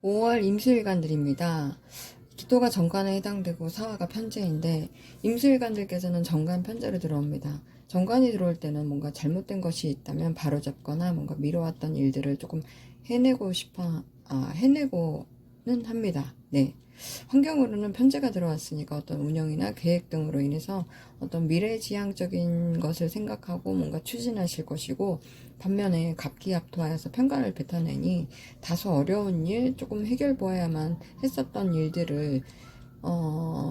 5월 임수일간들입니다. 기토가 정관에 해당되고 사화가 편재인데 임수일간들께서는 정관 편재로 들어옵니다. 정관이 들어올 때는 뭔가 잘못된 것이 있다면 바로잡거나 뭔가 미뤄왔던 일들을 조금 해내고는 합니다. 네. 환경으로는 편재가 들어왔으니까 어떤 운영이나 계획 등으로 인해서 어떤 미래지향적인 것을 생각하고 뭔가 추진하실 것이고, 반면에 갑기압토하여서 편관을 뱉어내니 다소 어려운 일, 조금 해결 보아야만 했었던 일들을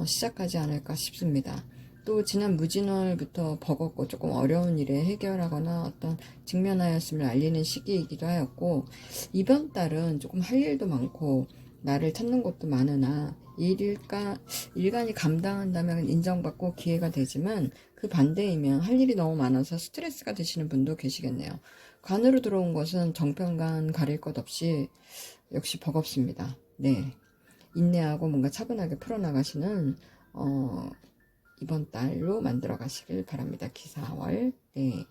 시작하지 않을까 싶습니다. 또 지난 무진월부터 버겁고 조금 어려운 일에 해결하거나 어떤 직면하였음을 알리는 시기이기도 하였고, 이번 달은 조금 할 일도 많고 나를 찾는 곳도 많으나 일간이 감당한다면 인정받고 기회가 되지만, 그 반대이면 할 일이 너무 많아서 스트레스가 되시는 분도 계시겠네요. 관으로 들어온 것은 정편관 가릴 것 없이 역시 버겁습니다. 네. 인내하고 뭔가 차분하게 풀어나가시는 이번 달로 만들어 가시길 바랍니다. 기사월. 네.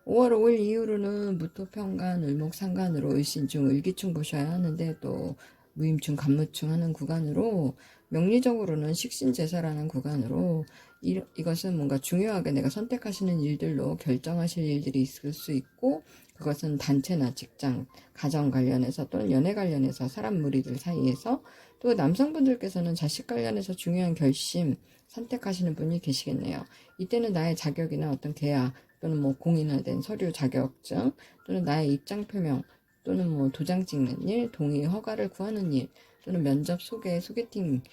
5월 5일 이후로는 무토평간, 을목상간으로 을신충, 을기충 보셔야 하는데, 또 무임충, 간무충 하는 구간으로, 명리적으로는 식신제사라는 구간으로, 이것은 뭔가 중요하게 내가 선택하시는 일들로 결정하실 일들이 있을 수 있고, 그것은 단체나 직장, 가정 관련해서 또는 연애 관련해서 사람 무리들 사이에서, 또 남성분들께서는 자식 관련해서 중요한 결심, 선택하시는 분이 계시겠네요. 이때는 나의 자격이나 어떤 계약, 또는 뭐 공인화된 서류 자격증, 또는 나의 입장 표명, 또는 뭐 도장 찍는 일, 동의 허가를 구하는 일, 또는 면접 소개팅,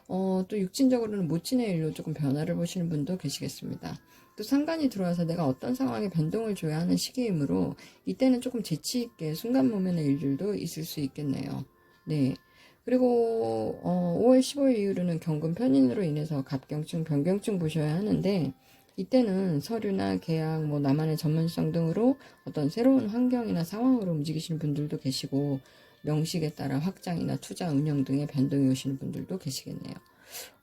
또 육신적으로는 모친의 일로 조금 변화를 보시는 분도 계시겠습니다. 또 상관이 들어와서 내가 어떤 상황에 변동을 줘야 하는 시기이므로, 이때는 조금 재치있게 순간모면의 일들도 있을 수 있겠네요. 네. 그리고 5월 15일 이후로는 경금 편인으로 인해서 갑경증, 변경증 보셔야 하는데, 이때는 서류나 계약, 뭐 나만의 전문성 등으로 어떤 새로운 환경이나 상황으로 움직이시는 분들도 계시고, 명식에 따라 확장이나 투자, 운영 등의 변동이 오시는 분들도 계시겠네요.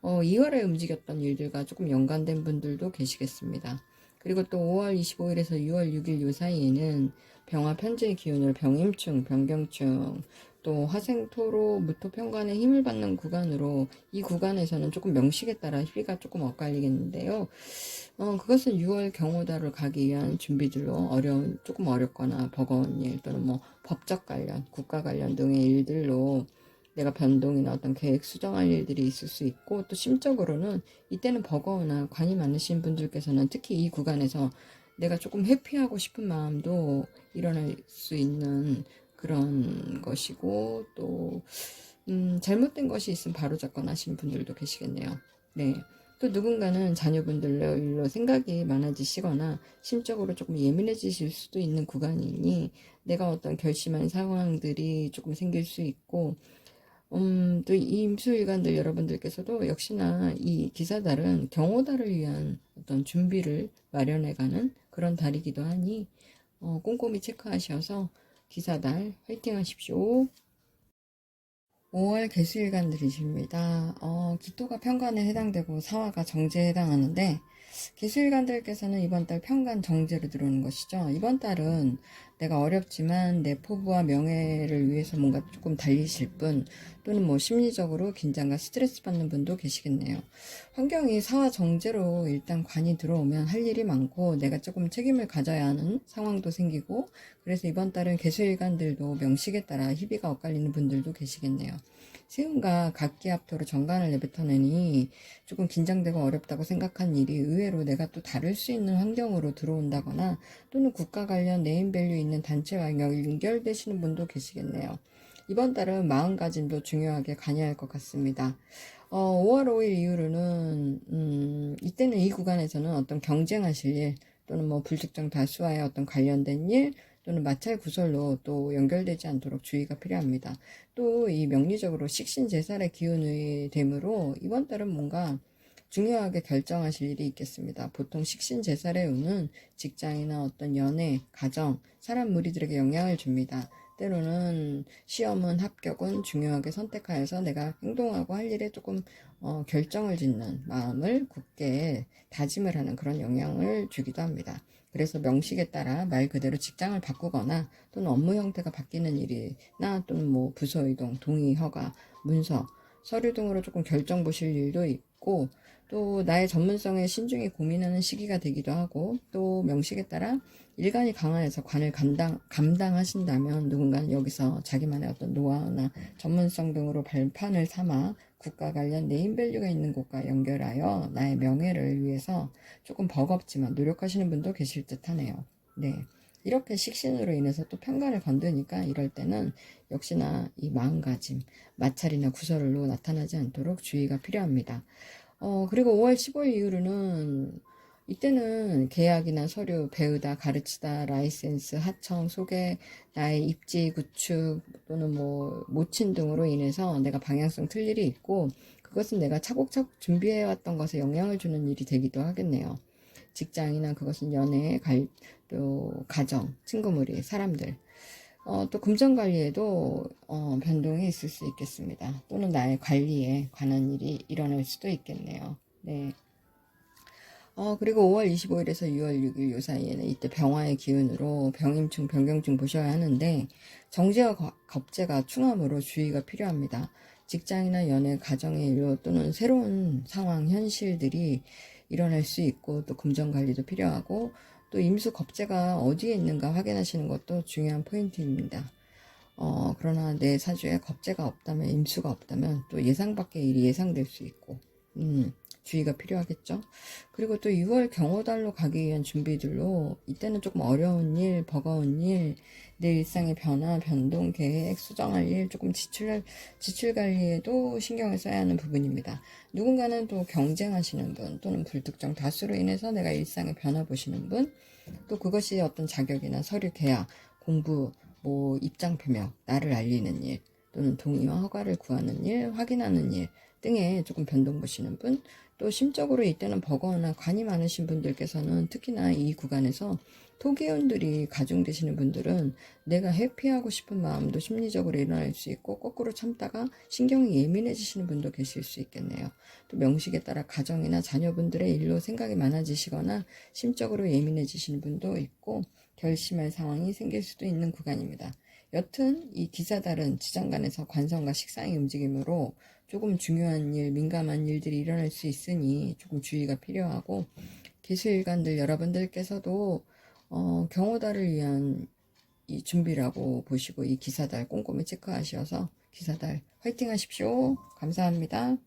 2월에 움직였던 일들과 조금 연관된 분들도 계시겠습니다. 그리고 또 5월 25일에서 6월 6일 요 사이에는 병화 편제의 기운으로 병임충, 병경충, 또 화생토로 무토평간에 힘을 받는 구간으로, 이 구간에서는 조금 명식에 따라 희비가 조금 엇갈리겠는데요. 그것은 6월 경호달을 가기 위한 준비들로 조금 어렵거나 버거운 일, 또는 뭐 법적 관련, 국가 관련 등의 일들로 내가 변동이나 어떤 계획 수정할 일들이 있을 수 있고, 또 심적으로는 이때는 버거우나 관이 많으신 분들께서는 특히 이 구간에서 내가 조금 회피하고 싶은 마음도 일어날 수 있는 그런 것이고, 또 잘못된 것이 있으면 바로잡거나 하시는 분들도 계시겠네요. 네. 또 누군가는 자녀분들로 일로 생각이 많아지시거나 심적으로 조금 예민해지실 수도 있는 구간이니, 내가 어떤 결심한 상황들이 조금 생길 수 있고, 또 이 임수일관들 여러분들께서도 역시나 이 기사달은 경호달을 위한 어떤 준비를 마련해가는 그런 달이기도 하니, 꼼꼼히 체크하셔서 기사달 화이팅 하십시오. 5월 개수일간들이십니다. 기토가 편관에 해당되고 사화가 정제에 해당하는데, 개수일간들께서는 이번 달 편관 정제로 들어오는 것이죠. 이번 달은 내가 어렵지만 내 포부와 명예를 위해서 뭔가 조금 달리실 분, 또는 뭐 심리적으로 긴장과 스트레스 받는 분도 계시겠네요. 환경이 사화 정제로 일단 관이 들어오면 할 일이 많고 내가 조금 책임을 가져야 하는 상황도 생기고, 그래서 이번 달은 개수일간들도 명식에 따라 희비가 엇갈리는 분들도 계시겠네요. 세운과 각기합토로 정관을 내뱉어내니 조금 긴장되고 어렵다고 생각한 일이 의외로 내가 또 다를 수 있는 환경으로 들어온다거나, 또는 국가 관련 네임밸류 있는 단체와 연결되시는 분도 계시겠네요. 이번 달은 마음가짐도 중요하게 관여할 것 같습니다. 5월 5일 이후로는 이때는 이 구간에서는 어떤 경쟁하실 일, 또는 뭐 불특정 다수와의 어떤 관련된 일, 또는 마찰 구설로 또 연결되지 않도록 주의가 필요합니다. 또 이 명리적으로 식신제살의 기운이 되므로 이번 달은 뭔가 중요하게 결정하실 일이 있겠습니다. 보통 식신제살의 운은 직장이나 어떤 연애, 가정, 사람 무리들에게 영향을 줍니다. 때로는 시험은 합격은 중요하게 선택하여서 내가 행동하고 할 일에 조금 결정을 짓는 마음을 굳게 다짐을 하는 그런 영향을 주기도 합니다. 그래서 명식에 따라 말 그대로 직장을 바꾸거나 또는 업무 형태가 바뀌는 일이나 또는 뭐 부서 이동, 동의, 허가, 문서, 서류 등으로 조금 결정 보실 일도 있고 또 나의 전문성에 신중히 고민하는 시기가 되기도 하고 또 명식에 따라 일관이 강화해서 관을 감당하신다면 누군가는 여기서 자기만의 어떤 노하우나 전문성 등으로 발판을 삼아 국가 관련 네임밸류가 있는 곳과 연결하여 나의 명예를 위해서 조금 버겁지만 노력하시는 분도 계실 듯 하네요. 네. 이렇게 식신으로 인해서 또 편간을 건드니까 이럴 때는 역시나 이 마음가짐, 마찰이나 구설로 나타나지 않도록 주의가 필요합니다. 그리고 5월 15일 이후로는 이때는 계약이나 서류, 배우다, 가르치다, 라이센스, 하청, 소개, 나의 입지, 구축 또는 뭐 모친 등으로 인해서 내가 방향성 틀 일이 있고 그것은 내가 차곡차곡 준비해왔던 것에 영향을 주는 일이 되기도 하겠네요. 직장이나 그것은 연애, 또 가정, 친구무리, 사람들 또 금전 관리에도 변동이 있을 수 있겠습니다. 또는 나의 관리에 관한 일이 일어날 수도 있겠네요. 네. 그리고 5월 25일에서 6월 6일 요 사이에는 이때 병화의 기운으로 병임충, 병경충 보셔야 하는데 정제와 겁재가 충함으로 주의가 필요합니다. 직장이나 연애, 가정의 일 또는 새로운 상황, 현실들이 일어날 수 있고 또 금전 관리도 필요하고 또 임수 겁재가 어디에 있는가 확인하시는 것도 중요한 포인트입니다. 그러나 내 사주에 겁재가 없다면, 임수가 없다면 또 예상 밖의 일이 예상될 수 있고, 주의가 필요하겠죠. 그리고 또 6월 경호달로 가기 위한 준비들로 이때는 조금 어려운 일, 버거운 일, 내 일상의 변화, 변동, 계획, 수정할 일, 조금 지출 관리에도 신경을 써야 하는 부분입니다. 누군가는 또 경쟁하시는 분 또는 불특정 다수로 인해서 내가 일상의 변화 보시는 분, 또 그것이 어떤 자격이나 서류 계약, 공부, 뭐 입장 표명, 나를 알리는 일, 또는 동의와 허가를 구하는 일, 확인하는 일 등에 조금 변동 보시는 분, 또 심적으로 이때는 버거우나 관이 많으신 분들께서는 특히나 이 구간에서 토기운들이 가중되시는 분들은 내가 회피하고 싶은 마음도 심리적으로 일어날 수 있고 거꾸로 참다가 신경이 예민해지시는 분도 계실 수 있겠네요. 또 명식에 따라 가정이나 자녀분들의 일로 생각이 많아지시거나 심적으로 예민해지시는 분도 있고 결심할 상황이 생길 수도 있는 구간입니다. 여튼 이 기사달은 지장간에서 관성과 식상의 움직임으로 조금 중요한 일, 민감한 일들이 일어날 수 있으니 조금 주의가 필요하고 기술일관들 여러분들께서도 경호달을 위한 이 준비라고 보시고 이 기사달 꼼꼼히 체크하셔서 기사달 화이팅 하십시오. 감사합니다.